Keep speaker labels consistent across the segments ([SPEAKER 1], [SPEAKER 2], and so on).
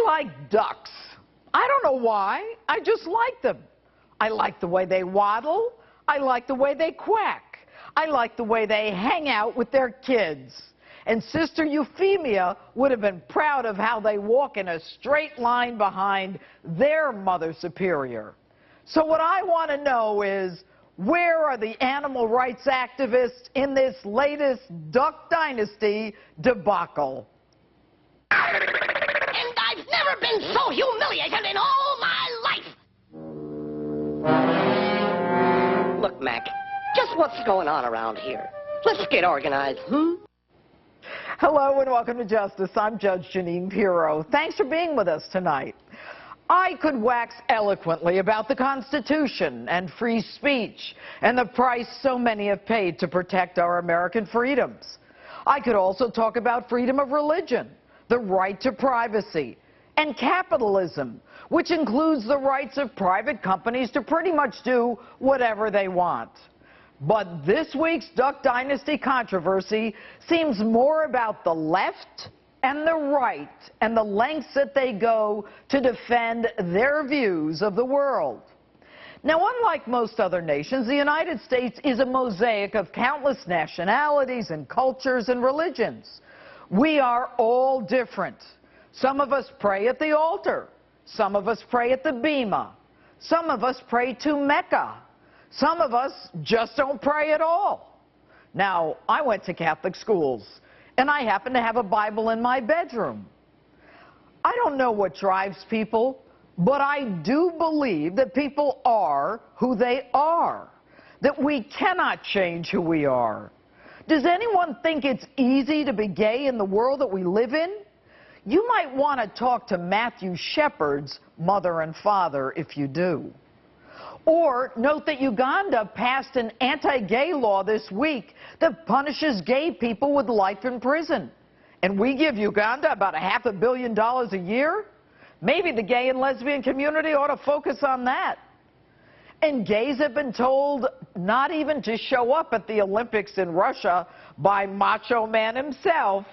[SPEAKER 1] like ducks. I don't know why. I just like them. I like the way they waddle. I like the way they quack. I like the way they hang out with their kids. And Sister Euphemia would have been proud of how they walk in a straight line behind their Mother Superior. So what I want to know is, where are the animal rights activists in this latest Duck Dynasty debacle?
[SPEAKER 2] And I've never been so humiliated in all my life. Look, Mac, just what's going on around here? Let's get organized,
[SPEAKER 1] Hello and welcome to Justice. I'm Judge Jeanine Pirro. Thanks for being with us tonight. I could wax eloquently about the Constitution and free speech and the price so many have paid to protect our American freedoms. I could also talk about freedom of religion, the right to privacy, and capitalism, which includes the rights of private companies to pretty much do whatever they want. But this week's Duck Dynasty controversy seems more about the left and the right and the lengths that they go to defend their views of the world. Now, unlike most other nations, the United States is a mosaic of countless nationalities and cultures and religions. We are all different. Some of us pray at the altar. Some of us pray at the Bema. Some of us pray to Mecca. Some of us just don't pray at all. Now, I went to Catholic schools, and I happen to have a Bible in my bedroom. I don't know what drives people, but I do believe that people are who they are, that we cannot change who we are. Does anyone think it's easy to be gay in the world that we live in? You might want to talk to Matthew Shepard's mother and father if you do. Or note that Uganda passed an anti-gay law this week that punishes gay people with life in prison. And we give Uganda about $500 million a year? Maybe the gay and lesbian community ought to focus on that. And gays have been told not even to show up at the Olympics in Russia by Macho Man himself,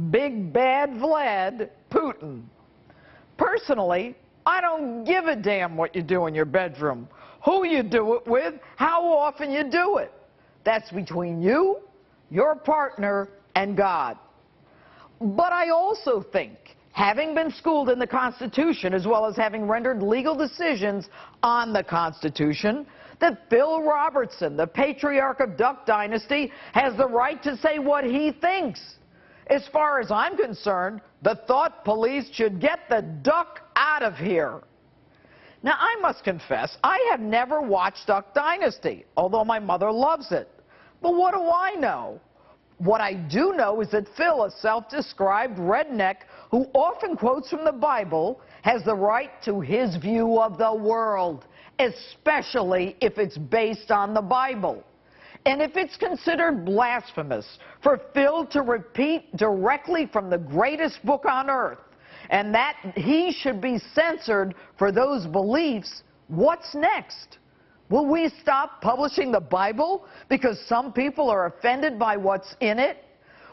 [SPEAKER 1] Big Bad Vlad Putin. Personally, I don't give a damn what you do in your bedroom, who you do it with, how often you do it. That's between you, your partner, and God. But I also think, having been schooled in the Constitution as well as having rendered legal decisions on the Constitution, that Phil Robertson, the patriarch of Duck Dynasty, has the right to say what he thinks. As far as I'm concerned, the thought police should get the duck out of here. Now, I must confess, I have never watched Duck Dynasty, although my mother loves it. But what do I know? What I do know is that Phil, a self-described redneck who often quotes from the Bible, has the right to his view of the world, especially if it's based on the Bible. And if it's considered blasphemous for Phil to repeat directly from the greatest book on earth, and that he should be censored for those beliefs, what's next? Will we stop publishing the Bible because some people are offended by what's in it?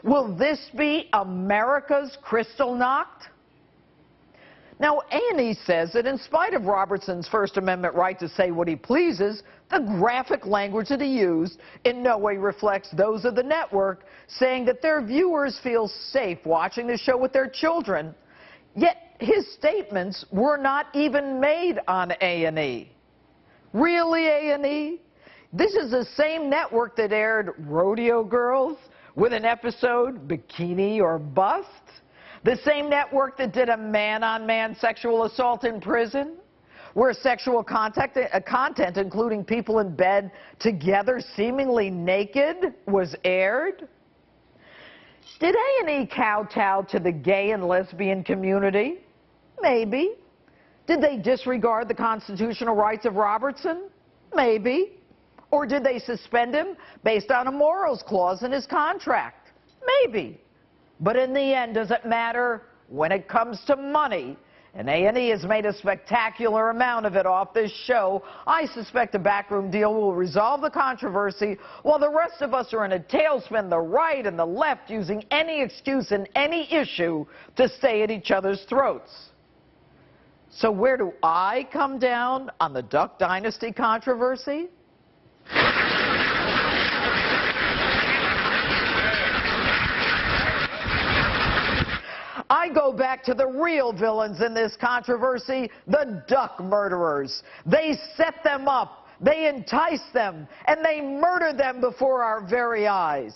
[SPEAKER 1] Will this be America's Kristallnacht? Now, A&E says that in spite of Robertson's First Amendment right to say what he pleases, the graphic language that he used in no way reflects those of the network, saying that their viewers feel safe watching the show with their children. Yet his statements were not even made on A&E. Really, A&E? This is the same network that aired Rodeo Girls with an episode, Bikini or Bust? The same network that did a man-on-man sexual assault in prison, where sexual content, including people in bed together seemingly naked, was aired? Did A&E kowtow to the gay and lesbian community? Maybe. Did they disregard the constitutional rights of Robertson? Maybe. Or did they suspend him based on a morals clause in his contract? Maybe. But in the end, does it matter? When it comes to money, and A&E has made a spectacular amount of it off this show, I suspect a backroom deal will resolve the controversy while the rest of us are in a tailspin, the right and the left using any excuse and any issue to stay at each other's throats. So where do I come down on the Duck Dynasty controversy? I go back to the real villains in this controversy, the duck murderers. They set them up, they entice them, and they murder them before our very eyes.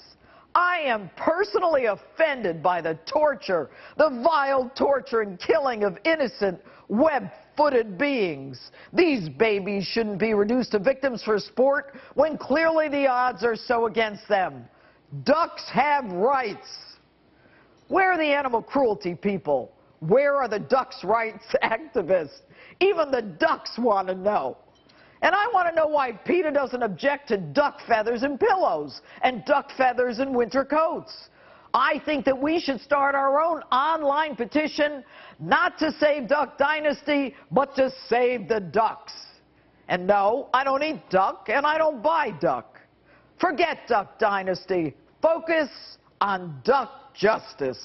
[SPEAKER 1] I am personally offended by the torture, the vile torture and killing of innocent, web-footed beings. These babies shouldn't be reduced to victims for sport when clearly the odds are so against them. Ducks have rights. Where are the animal cruelty people? Where are the ducks' rights activists? Even the ducks want to know. And I want to know why PETA doesn't object to duck feathers in pillows and duck feathers in winter coats. I think that we should start our own online petition, not to save Duck Dynasty, but to save the ducks. And no, I don't eat duck and I don't buy duck. Forget Duck Dynasty. Focus on duck justice.